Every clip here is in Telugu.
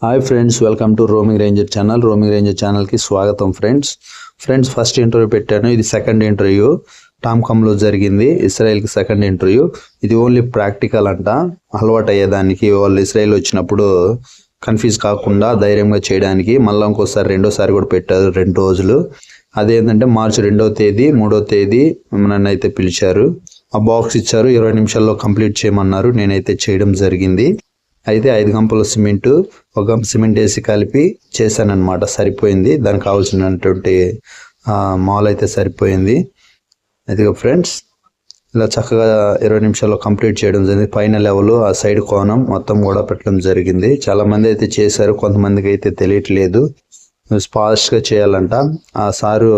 Hi friends, welcome to roaming ranger channel. Roaming ranger ఛానల్కి స్వాగతం ఫ్రెండ్స్ ఫస్ట్ ఇంటర్వ్యూ పెట్టాను. ఇది సెకండ్ ఇంటర్వ్యూ టామ్కామ్లో జరిగింది. ఇస్రాయెల్కి సెకండ్ ఇంటర్వ్యూ. ఇది ఓన్లీ ప్రాక్టికల్ అంట. అలవాటు అయ్యేదానికి, వాళ్ళు ఇస్రాయెల్ వచ్చినప్పుడు కన్ఫ్యూజ్ కాకుండా ధైర్యంగా చేయడానికి. మళ్ళీ ఇంకోసారి రెండోసారి కూడా పెట్టారు 2 రోజులు. అదేంటంటే మార్చి 2వ తేదీ 3వ తేదీ నన్ను అయితే పిలిచారు. ఆ బాక్స్ ఇచ్చారు, 20 నిమిషాల్లో కంప్లీట్ చేయమన్నారు. నేనైతే చేయడం జరిగింది. అయితే 5 గంపల సిమెంటు, 1 గంప సిమెంట్ వేసి కలిపి చేశానన్నమాట. సరిపోయింది, దానికి కావాల్సినటువంటి మాల్ అయితే సరిపోయింది. అయితే ఫ్రెండ్స్ ఇలా చక్కగా 20 నిమిషాల్లో కంప్లీట్ చేయడం జరిగింది. పైన లెవెల్, ఆ సైడ్ కోణం మొత్తం కూడా పెట్టడం జరిగింది. చాలామంది అయితే చేశారు, కొంతమందికి అయితే తెలియట్లేదు. ఫాస్ట్గా చేయాలంట. ఆ సారు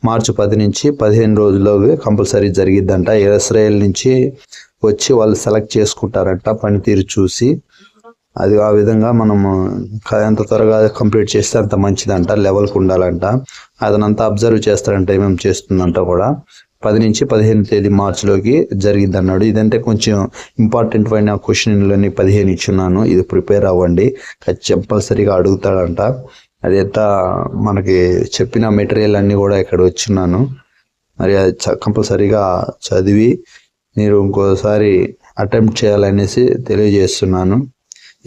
మార్చి 10 నుంచి 15 రోజుల్లోకి కంపల్సరీ జరిగిద్దంట. ఇస్రాయెల్ నుంచి వచ్చి వాళ్ళు సెలెక్ట్ చేసుకుంటారంట పనితీరు చూసి. అది ఆ విధంగా మనము ఎంత త్వరగా కంప్లీట్ చేస్తే అంత మంచిదంట. లెవెల్కి ఉండాలంట. అదనంతా అబ్జర్వ్ చేస్తారంట, ఏమేమి చేస్తుందంట కూడా. 10 నుంచి 15 తేదీ మార్చిలోకి జరిగింది అన్నాడు. ఇదంటే కొంచెం ఇంపార్టెంట్ అయిన క్వశ్చన్లని 15 ఇచ్చున్నాను. ఇది ప్రిపేర్ అవ్వండి, కంపల్సరీగా అడుగుతాడంట. అది ఎంత మనకి చెప్పిన మెటీరియల్ అన్నీ కూడా ఇక్కడ వచ్చున్నాను. మరి అది కంపల్సరీగా చదివి మీరు ఇంకోసారి అటెంప్ట్ చేయాలనేసి తెలియజేస్తున్నాను.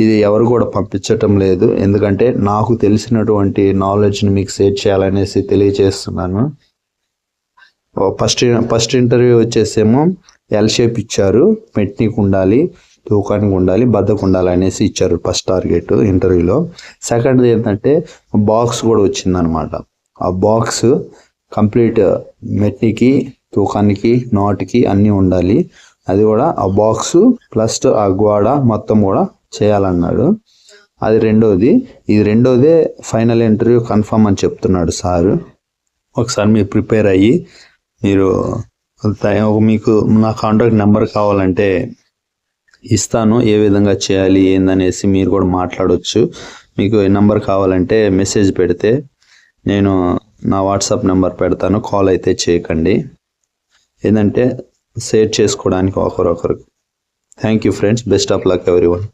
ఇది ఎవరు కూడా పంపించటం లేదు, ఎందుకంటే నాకు తెలిసినటువంటి నాలెడ్జ్ని మీకు షేర్ చేయాలనేసి తెలియజేస్తున్నాను. ఫస్ట్ ఇంటర్వ్యూ వచ్చేసేమో ఎల్ షేప్ ఇచ్చారు. మెట్నికి ఉండాలి, తూకానికి ఉండాలి, బద్దకు ఉండాలి అనేసి ఇచ్చారు ఫస్ట్ టార్గెట్ ఇంటర్వ్యూలో. సెకండ్ ఏంటంటే బాక్స్ కూడా వచ్చిందనమాట. ఆ బాక్స్ కంప్లీట్ మెట్నికి, తూకానికి, నాటుకి అన్నీ ఉండాలి. అది కూడా ఆ బాక్స్ ప్లస్ ఆ గోడ మొత్తం కూడా చేయాలన్నాడు. అది రెండోది. ఇది రెండోదే ఫైనల్ ఇంటర్వ్యూ కన్ఫర్మ్ అని చెప్తున్నాడు సారు. ఒకసారి మీరు ప్రిపేర్ అయ్యి, మీరు మీకు నా కాంటాక్ట్ నెంబర్ కావాలంటే ఇస్తాను, ఏ విధంగా చేయాలి ఏందనేసి మీరు కూడా మాట్లాడవచ్చు. మీకు నెంబర్ కావాలంటే మెసేజ్ పెడితే నేను నా వాట్సాప్ నెంబర్ పెడతాను. కాల్ అయితే చేయకండి, ఏంటంటే షేర్ చేసుకోవడానికి ఒకరొకరు. Thank you friends. Best of luck everyone.